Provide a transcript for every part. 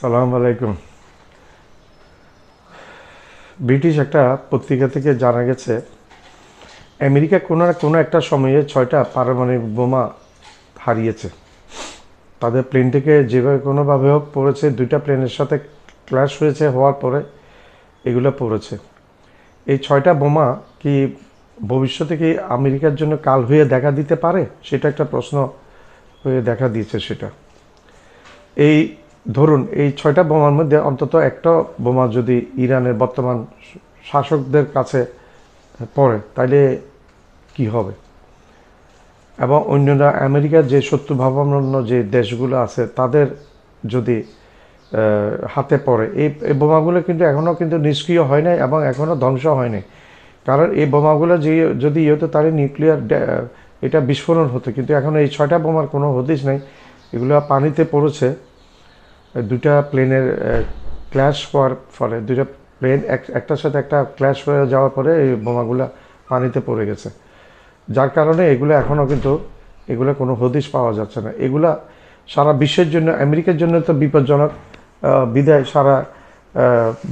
আসসালামু আলাইকুম। ব্রিটিশ একটা পত্রিকা থেকে জানা গেছে আমেরিকা কোনো না কোনো একটা সময়ে 6টা পারমাণবিক বোমা হারিয়েছে। তাদের প্লেন থেকে যেভাবে কোনোভাবে হোক পড়েছে, 2টা প্লেনের সাথে ক্ল্যাশ হয়েছে, হওয়ার পরে এগুলো পড়েছে। এই 6টা বোমা কি ভবিষ্যতে কি আমেরিকার জন্য কাল হয়ে দেখা দিতে পারে, সেটা একটা প্রশ্ন হয়ে দেখা দিয়েছে। সেটা এই ধরুন, এই 6টা বোমার মধ্যে অন্তত একটা বোমা যদি ইরানের বর্তমান শাসকদের কাছে পড়ে, তাইলে কি হবে? এবং অন্যরা আমেরিকার যে শত্রুভাবাপন্ন যে দেশগুলো আছে তাদের যদি হাতে পড়ে, এই বোমাগুলো কিন্তু এখনও কিন্তু নিষ্ক্রিয় হয় নাই এবং এখনও ধ্বংস হয়নি। কারণ এই বোমাগুলো যে যদি হতো তাহলে নিউক্লিয়ার এটা বিস্ফোরণ হতো, কিন্তু এখন এই 6টা বোমার কোনো হদিশ নেই। এগুলো পানিতে পড়েছে, 2টা প্লেনের ক্ল্যাশ হওয়ার ফলে, 2টা প্লেন একটার সাথে একটা ক্ল্যাশ হয়ে যাওয়ার পরে এই বোমাগুলো পানিতে পড়ে গেছে, যার কারণে এগুলো এখনও কিন্তু এগুলো কোনো হদিশ পাওয়া যাচ্ছে না। এগুলা সারা বিশ্বের জন্য, আমেরিকার জন্য তো বিপজ্জনক, বিদায় সারা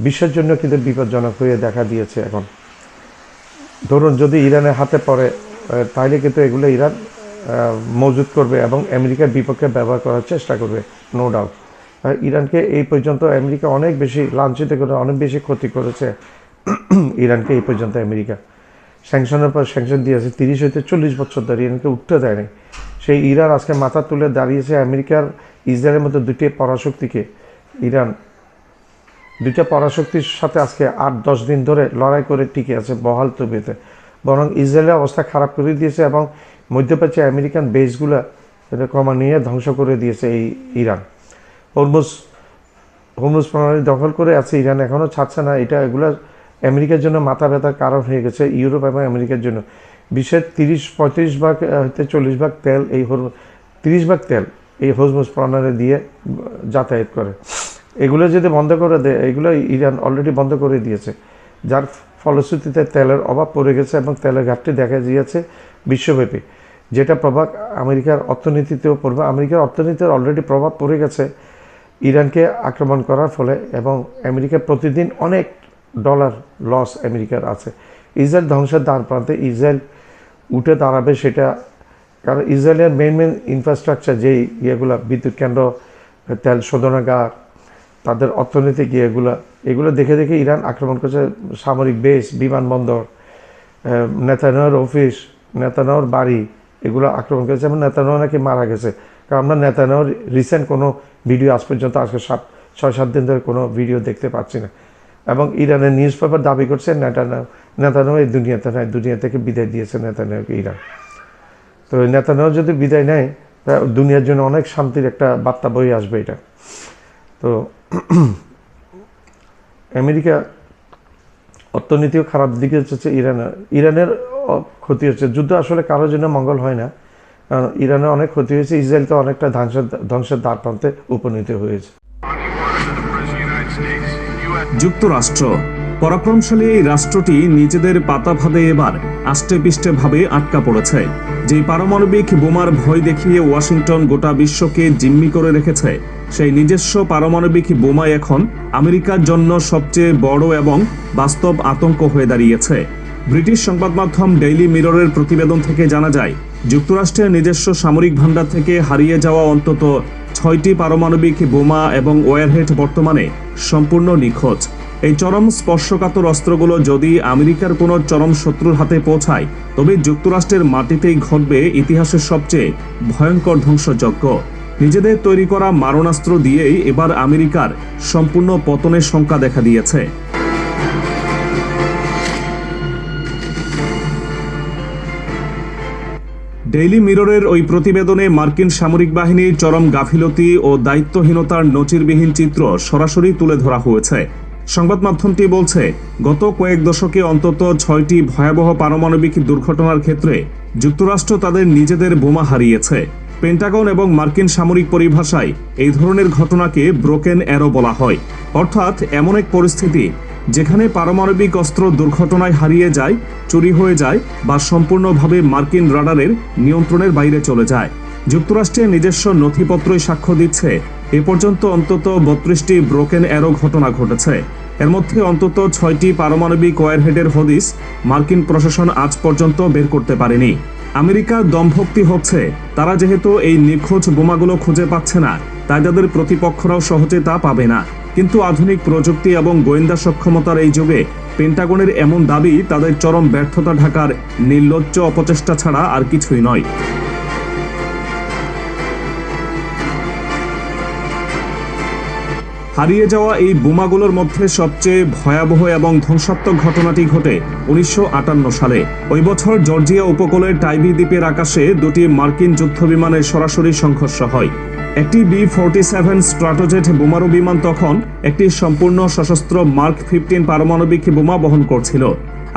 বিশ্বের জন্য কিন্তু বিপজ্জনক হয়ে দেখা দিয়েছে। এখন ধরুন যদি ইরানের হাতে পড়ে, তাহলে কিন্তু এগুলো ইরান মজুত করবে এবং আমেরিকার বিপক্ষে ব্যবহার করার চেষ্টা করবে, নো ডাউট। ইরানকে এই পর্যন্ত আমেরিকা অনেক বেশি লাঞ্ছিত করে, অনেক বেশি ক্ষতি করেছে ইরানকে এই পর্যন্ত আমেরিকা। স্যাংশনের পর স্যাংশন দিয়েছে, 30 হইতে 40 বছর ধরে ইরানকে উঠতে দেয়নি। সেই ইরান আজকে মাথা তুলে দাঁড়িয়েছে। আমেরিকার ইসরায়েলের মতো 2টি পরাশক্তিকে ইরান 2টা পরাশক্তির সাথে আজকে 8-10 দিন ধরে লড়াই করে টিকে আছে বহাল তবিয়তে। বরং ইসরায়েলের অবস্থা খারাপ করে দিয়েছে এবং মধ্যপ্রাচ্যে আমেরিকান বেসগুলো ক্রমান্বয়ে ধ্বংস করে দিয়েছে এই ইরান। হরমুজ প্রণালী দখল করে আছে ইরান, এখনও ছাড়ছে না। এগুলো আমেরিকার জন্য মাথা ব্যথার কারণ হয়ে গেছে, ইউরোপ এবং আমেরিকার জন্য। বিশ্বের 35 ভাগ হতে 40 ভাগ তেল, 30 ভাগ তেল এই হরমুজ প্রণালী দিয়ে যাতায়াত করে। এগুলো যদি বন্ধ করে দেয়, এগুলো ইরান অলরেডি বন্ধ করে দিয়েছে, যার ফলশ্রুতিতে তেলের অভাব পড়ে গেছে এবং তেলের ঘাটতি দেখা দিয়েছে বিশ্বব্যাপী, যেটা প্রভাব আমেরিকার অর্থনীতিতেও পড়বে। আমেরিকার অর্থনীতির অলরেডি প্রভাব পড়ে গেছে ইরানকে আক্রমণ করার ফলে, এবং আমেরিকা প্রতিদিন অনেক ডলার লস আমেরিকার আছে। ইসরায়েল ধ্বংসের দ্বার প্রান্তে, ইসরায়েল উঠে দাঁড়াবে সেটা, কারণ ইসরায়েলের মেন ইনফ্রাস্ট্রাকচার যেই ইয়েগুলো, বিদ্যুৎ কেন্দ্র, তেল শোধনাগার, তাদের অর্থনৈতিক এগুলো দেখে দেখে ইরান আক্রমণ করছে। সামরিক বেস, বিমানবন্দর, নেতানিয়াহুর অফিস, নেতানিয়াহুর বাড়ি, এগুলো আক্রমণ করেছে। এবং নেতানিয়াহু নাকি মারা গেছে, কারণ আমরা নেতানিয়াহুর রিসেন্ট কোনো ভিডিও আজ পর্যন্ত, আজকে 6-7 দিন ধরে কোনো ভিডিও দেখতে পাচ্ছি না। এবং ইরানের নিউজ পেপার দাবি করছে নেতানিয়াহু এই দুনিয়াতে নাই, দুনিয়া থেকে বিদায় দিয়েছে নেতানিয়াহুকে ইরান। তো নেতানিয়াহু যদি বিদায় নেয়, তা দুনিয়ার জন্য অনেক শান্তির একটা বার্তা বয়ে আসবে এটা। তো আমেরিকা অর্থনীতিও খারাপ দিকে হচ্ছে, ইরানের ক্ষতি হচ্ছে। যুদ্ধ আসলে কারোর জন্য মঙ্গল হয় না, কারণ ইরানের অনেক ক্ষতি হয়েছে, ইসরায়েল তো অনেকটা ধ্বংসের দ্বার প্রান্তে উপনীত হয়েছে। যুক্তরাষ্ট্র পরাক্রমশালী এই রাষ্ট্রটি নিজেদের পাতাভাদে এবার আষ্টেপৃষ্ঠে ভাবে আটকা পড়েছে। যেই পারমাণবিক বোমার ভয় দেখিয়ে ওয়াশিংটন গোটা বিশ্বকে জিম্মি করে রেখেছে, সেই নিজস্ব পারমাণবিক বোমাই এখন আমেরিকার জন্য সবচেয়ে বড় এবং বাস্তব আতঙ্ক হয়ে দাঁড়িয়েছে। ব্রিটিশ সংবাদ মাধ্যম ডেইলি মিররের প্রতিবেদন থেকে জানা যায়, যুক্তরাষ্ট্রের নিজস্ব সামরিক ভান্ডার থেকে হারিয়ে যাওয়া অন্তত 6টি পারমাণবিক বোমা এবং ওয়ারহেড বর্তমানে সম্পূর্ণ নিখোঁজ। এই চরম স্পর্শকাতর অস্ত্রগুলো যদি আমেরিকার কোনো চরম শত্রুর হাতে পৌঁছায়, তবে যুক্তরাষ্ট্রের মাটিতেই ঘটবে ইতিহাসের সবচেয়ে ভয়ঙ্কর ধ্বংসযজ্ঞ। নিজেদের তৈরি করা মারণাস্ত্র দিয়েই এবার আমেরিকার সম্পূর্ণ পতনের শঙ্কা দেখা দিয়েছে। ডেইলি মিররের ওই প্রতিবেদনে মার্কিন সামরিক বাহিনীর চরম গাফিলতি ও দায়িত্বহীনতার নজিরবিহীন চিত্র সরাসরি তুলে ধরা হয়েছে। সংবাদ মাধ্যমটি বলছে, গত কয়েক দশকে অন্তত 6টি ভয়াবহ পারমাণবিক দুর্ঘটনার ক্ষেত্রে যুক্তরাষ্ট্র তাদের নিজেদের বোমা হারিয়েছে। পেন্টাগন এবং মার্কিন সামরিক পরিভাষায় এই ধরনের ঘটনাকে ব্রোকেন অ্যারো বলা হয়, অর্থাৎ এমন এক পরিস্থিতি যেখানে পারমাণবিক অস্ত্র দুর্ঘটনায় হারিয়ে যায়, চুরি হয়ে যায় বা সম্পূর্ণভাবে মার্কিন রাডারের নিয়ন্ত্রণের বাইরে চলে যায়। যুক্তরাষ্ট্রের নিজস্ব নথিপত্রই সাক্ষ্য দিচ্ছে, এ পর্যন্ত অন্তত 32টি ব্রোকেন অ্যারো ঘটনা ঘটেছে। এর মধ্যে অন্তত 6টি পারমাণবিক ওয়ারহেডের হদিস মার্কিন প্রশাসন আজ পর্যন্ত বের করতে পারেনি। আমেরিকার দমভক্তি হচ্ছে, তারা যেহেতু এই নিখোঁজ বোমাগুলো খুঁজে পাচ্ছে না, তাই তাদের প্রতিপক্ষরাও সহজে তা পাবে না। কিন্তু আধুনিক প্রযুক্তি এবং গোয়েন্দা সক্ষমতার এই যুগে পেন্টাগনের এমন দাবি তাদের চরম ব্যর্থতা ঢাকার নির্লজ্জ অপচেষ্টা ছাড়া আর কিছুই নয়। হারিয়ে যাওয়া এই বোমাগুলোর মধ্যে সবচেয়ে ভয়াবহ এবং ধ্বংসাত্মক ঘটনাটি ঘটে 1958 সালে। ওই বছর জর্জিয়া উপকূলের টাইবি দ্বীপের আকাশে দুটি মার্কিন যুদ্ধবিমানের সরাসরি সংঘর্ষ হয়। একটি B-47 স্ট্র্যাটোজেট বোমারু বিমান তখন একটি সম্পূর্ণ সশস্ত্র মার্ক 15 পারমাণবিক বোমা বহন করছিল।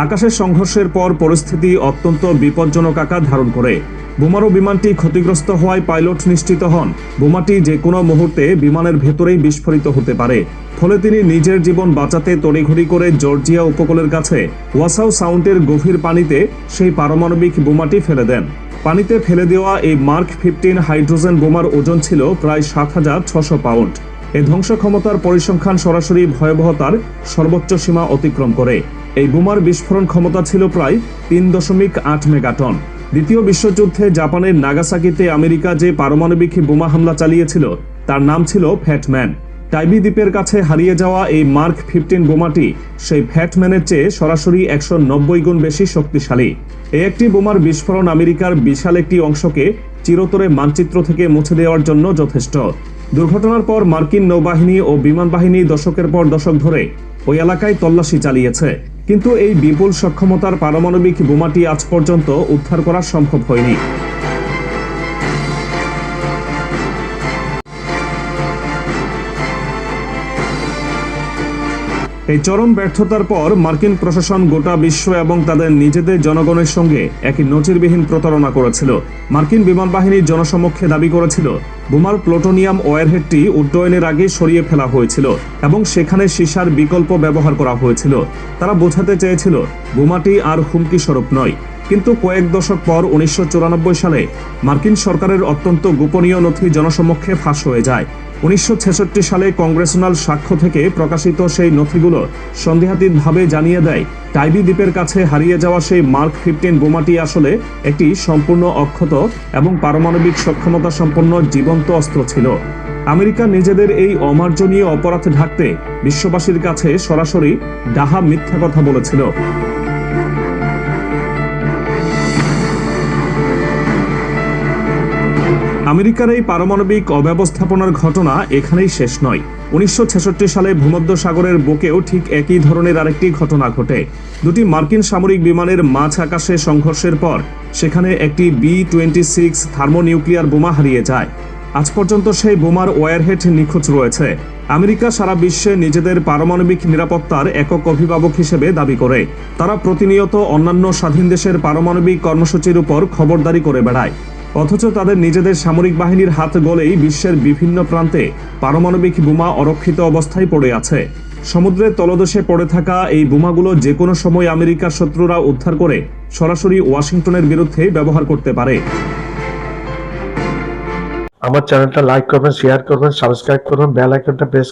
আকাশের সংঘর্ষের পর পরিস্থিতি অত্যন্ত বিপজ্জনক আকার ধারণ করে। বোমারু বিমানটি ক্ষতিগ্রস্ত হওয়ায় পাইলট নিশ্চিত হন বোমাটি যে কোনো মুহূর্তে বিমানের ভেতরেই বিস্ফোরিত হতে পারে। ফলে তিনি নিজের জীবন বাঁচাতে তড়িঘড়ি করে জর্জিয়া উপকূলের কাছে ওয়াসাউ সাউন্ডের গভীর পানিতে সেই পারমাণবিক বোমাটি ফেলে দেন। পানিতে ফেলে দেওয়া এই মার্ক 15 হাইড্রোজেন বোমার ওজন ছিল প্রায় 7,600 পাউন্ড। এই ধ্বংস ক্ষমতার পরিসংখ্যান সরাসরি ভয়াবহতার সর্বোচ্চ সীমা অতিক্রম করে। এই বোমার বিস্ফোরণ ক্ষমতা ছিল প্রায় 3.8 মেগাটন। দ্বিতীয় বিশ্বযুদ্ধে জাপানের নাগাসাকিতে আমেরিকা যে পারমাণবিক বোমা হামলা চালিয়েছিল তার নাম ছিল ফ্যাটম্যান। টাইবি দ্বীপের কাছে হারিয়ে যাওয়া এই মার্ক 15 বোমাটি সেই ফ্যাটম্যানের চেয়ে সরাসরি 190 গুণ বেশি শক্তিশালী। এই একটি বোমার বিস্ফোরণ আমেরিকার বিশাল একটি অংশকে চিরতরে মানচিত্র থেকে মুছে দেওয়ার জন্য যথেষ্ট। দুর্ঘটনার পর মার্কিন নৌবাহিনী ও বিমান বাহিনী দশকের পর দশক ধরে ওই এলাকায় তল্লাশি চালিয়েছে, কিন্তু এই বিপুল সক্ষমতার পারমাণবিক বোমাটি আজ পর্যন্ত উদ্ধার করা সম্ভব হয়নি। এই চরম ব্যর্থতার পর মার্কিন প্রশাসন গোটা বিশ্ব এবং তাদের নিজেদের জনগণের সঙ্গে একই নজিরবিহীন প্রতারণা করেছিল। মার্কিন বিমান বাহিনীর জনসমক্ষে দাবি করেছিল বোমার প্লুটোনিয়াম ওয়ারহেডটি উড্ডয়নের আগে সরিয়ে ফেলা হয়েছিল এবং সেখানে সীসার বিকল্প ব্যবহার করা হয়েছিল। তারা বোঝাতে চেয়েছিল বোমাটি আর হুমকি স্বরূপ নয়। কিন্তু কয়েক দশক পর 1994 সালে মার্কিন সরকারের অত্যন্ত গোপনীয় নথি জনসমক্ষে ফাঁস হয়ে যায়। 1966 সালে কংগ্রেশনাল সাক্ষ্য থেকে প্রকাশিত সেই নথিগুলো সন্দেহাতীতভাবে জানিয়ে দেয় টাইবি দ্বীপের কাছে হারিয়ে যাওয়া সেই মার্ক 15 বোমাটি আসলে একটি সম্পূর্ণ অক্ষত এবং পারমাণবিক সক্ষমতা সম্পন্ন জীবন্ত অস্ত্র ছিল। আমেরিকা নিজেদের এই অমার্জনীয় অপরাধ ঢাকতে বিশ্ববাসীর কাছে সরাসরি ডাহা মিথ্যা কথা বলেছিল। আমেরিকার এই পারমাণবিক অব্যবস্থাপনার ঘটনা এখানেই শেষ নয়। 1966 সালে ভূমধ্যসাগরের বুকেও ঠিক একই ধরনের আরেকটি ঘটনা ঘটে। দুটি মার্কিন সামরিক বিমানের মাঝ আকাশে সংঘর্ষের পর সেখানে একটি B-26 থার্মোনিউক্লিয়ার বোমা হারিয়ে যায়। আজ পর্যন্ত সেই বোমার ওয়ারহেড নিখোঁজ রয়েছে। আমেরিকা সারা বিশ্বে নিজেদের পারমাণবিক নিরাপত্তার একক অভিভাবক হিসেবে দাবি করে। তারা প্রতিনিয়ত অন্যান্য স্বাধীন দেশের পারমাণবিক কর্মসূচির উপর খবরদারি করে বেড়ায়, অথচ তাদের নিজেদের সামরিক বাহিনীর হাত গলেই বিশ্বের বিভিন্ন প্রান্তে পারমাণবিক বোমা অরক্ষিত অবস্থায় পড়ে আছে। সমুদ্রের তলদেশে পড়ে থাকা এই বোমাগুলো যে কোনো সময় আমেরিকার শত্রুরা উদ্ধার করে সরাসরি ওয়াশিংটনের বিরুদ্ধে ব্যবহার করতে পারে। আমার চ্যানেলটা লাইক করবেন, শেয়ার করবেন, সাবস্ক্রাইব করবেন, বেল আইকনটা প্রেস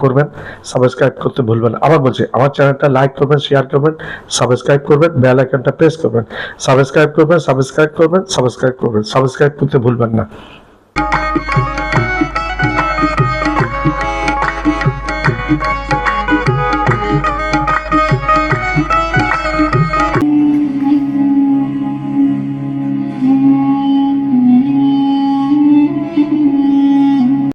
করবেন, সাবস্ক্রাইব করতে ভুলবেন না। আবার বলছি, আমার চ্যানেলটা লাইক করবেন, শেয়ার করবেন, সাবস্ক্রাইব করবেন, বেল আইকনটা প্রেস করবেন, সাবস্ক্রাইব করবেন, সাবস্ক্রাইব করবেন, সাবস্ক্রাইব করতে ভুলবেন না।